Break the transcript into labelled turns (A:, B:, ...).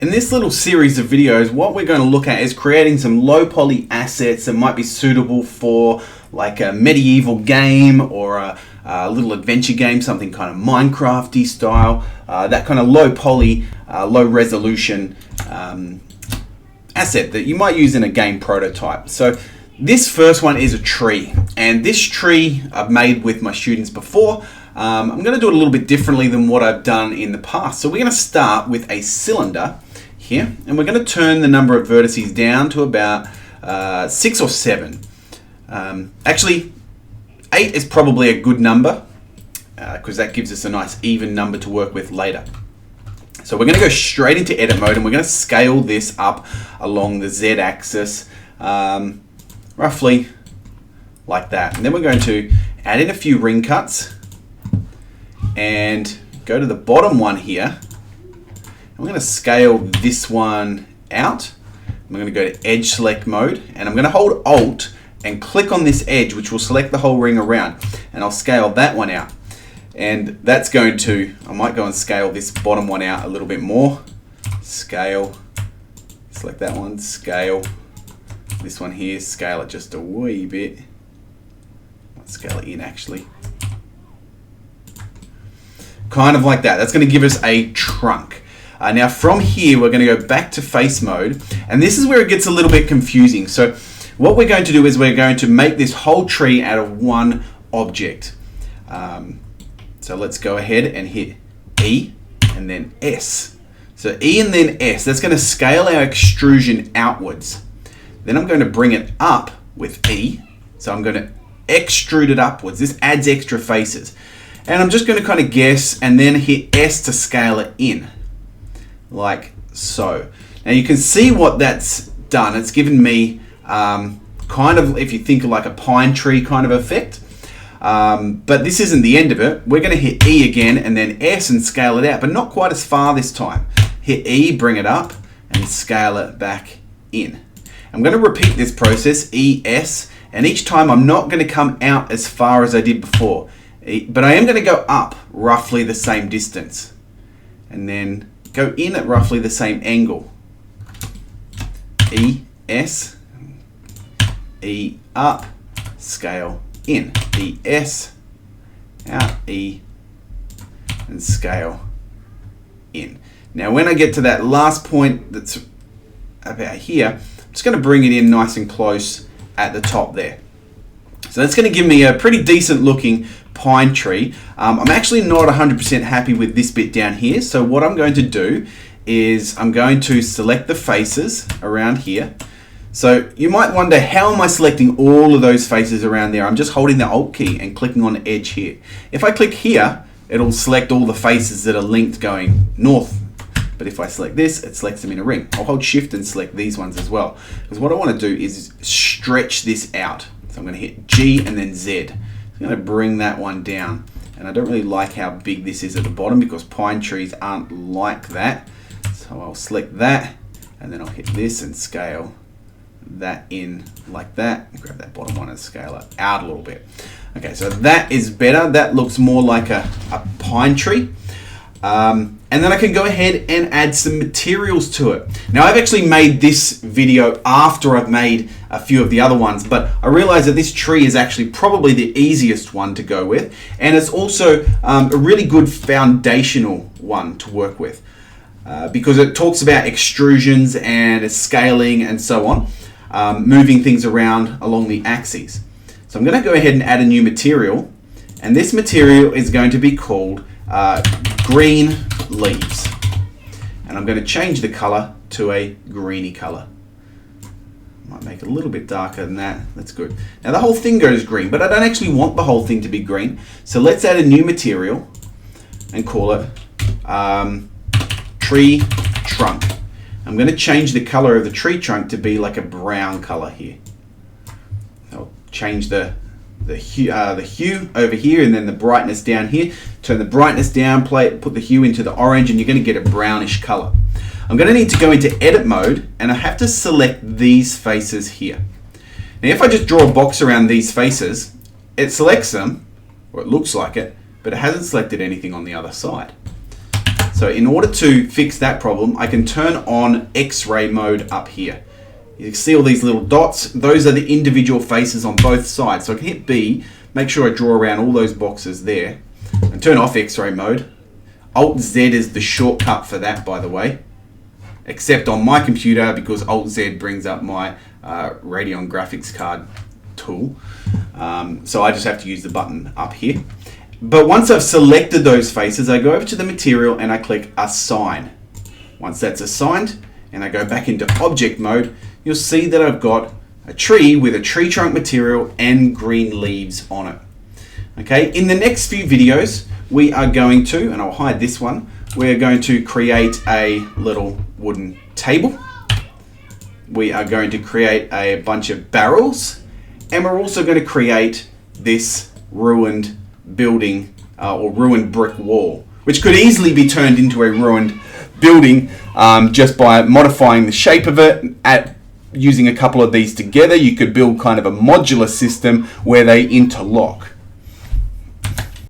A: In this little series of videos, what we're going to look at is creating some low poly assets that might be suitable for like a medieval game or a little adventure game, something kind of Minecraft-y style, that kind of low poly, low resolution asset that you might use in a game prototype. So this first one is a tree, and this tree I've made with my students before. I'm going to do it a little bit differently than what I've done in the past. So we're going to start with a cylinder here, and we're going to turn the number of vertices down to about 6 or 7. Actually, 8 is probably a good number because that gives us a nice even number to work with later. So we're going to go straight into edit mode, and we're going to scale this up along the Z axis, roughly like that. And then we're going to add in a few ring cuts and go to the bottom one here. I'm going to scale this one out. I'm going to go to edge select mode, and I'm going to hold Alt and click on this edge, which will select the whole ring around, and I'll scale that one out. And that's going to, I might go and scale this bottom one out a little bit more. Scale, select that one, scale this one here, scale it just a wee bit. Let's scale it in actually. Kind of like that. That's going to give us a trunk. Now from here, we're going to go back to face mode, and this is where it gets a little bit confusing. So what we're going to do is we're going to make this whole tree out of one object. So let's go ahead and hit E and then S. So E and then S, that's going to scale our extrusion outwards. Then I'm going to bring it up with E. So I'm going to extrude it upwards. This adds extra faces. And I'm just going to kind of guess and then hit S to scale it in. Like so. Now you can see what that's done. It's given me kind of, if you think of like a pine tree kind of effect. But this isn't the end of it. We're going to hit E again and then S and scale it out, but not quite as far this time. Hit E, bring it up, and scale it back in. I'm going to repeat this process, E, S, and each time I'm not going to come out as far as I did before, but I am going to go up roughly the same distance, and then go in at roughly the same angle. E, S, E, up, scale, in. E, S, out, E, and scale, in. Now when I get to that last point that's about here, I'm just going to bring it in nice and close at the top there. So that's going to give me a pretty decent looking pine tree. I'm actually not 100% happy with this bit down here, so what I'm going to do is I'm going to select the faces around here. So you might wonder, how am I selecting all of those faces around there? I'm just holding the Alt key and clicking on the edge here. If I click here, it'll select all the faces that are linked going north. But if I select this, it selects them in a ring. I'll hold Shift and select these ones as well, because what I want to do is stretch this out. So I'm going to hit G and then Z. I'm going to bring that one down. And I don't really like how big this is at the bottom because pine trees aren't like that. So I'll select that, and then I'll hit this and scale that in like that. Grab that bottom one and scale it out a little bit. Okay, so that is better. That looks more like a pine tree. And then I can go ahead and add some materials to it. Now I've actually made this video after I've made a few of the other ones, but I realized that this tree is actually probably the easiest one to go with, and it's also a really good foundational one to work with because it talks about extrusions and scaling and so on, moving things around along the axes. So I'm going to go ahead and add a new material, and this material is going to be called green leaves, and I'm going to change the color to a greeny color. Might make it a little bit darker than that. That's good. Now the whole thing goes green, but I don't actually want the whole thing to be green, so let's add a new material and call it tree trunk. I'm going to change the color of the tree trunk to be like a brown color here. I'll change the hue over here, and then the brightness down here. Turn the brightness down, put the hue into the orange, and you're going to get a brownish color. I'm going to need to go into edit mode, and I have to select these faces here. Now if I just draw a box around these faces, it selects them, or it looks like it, but it hasn't selected anything on the other side. So in order to fix that problem, I can turn on X-ray mode up here. You can see all these little dots. Those are the individual faces on both sides. So I can hit B, make sure I draw around all those boxes there, and turn off X-ray mode. Alt-Z is the shortcut for that, by the way. Except on my computer, because Alt-Z brings up my Radeon graphics card tool. So I just have to use the button up here. But once I've selected those faces, I go over to the material and I click Assign. Once that's assigned, and I go back into object mode, you'll see that I've got a tree with a tree trunk material and green leaves on it. Okay, in the next few videos, we are going to, and I'll hide this one, we're going to create a little wooden table. We are going to create a bunch of barrels, and we're also going to create this ruined building or ruined brick wall, which could easily be turned into a ruined building just by modifying the shape of it. Using a couple of these together, you could build kind of a modular system where they interlock.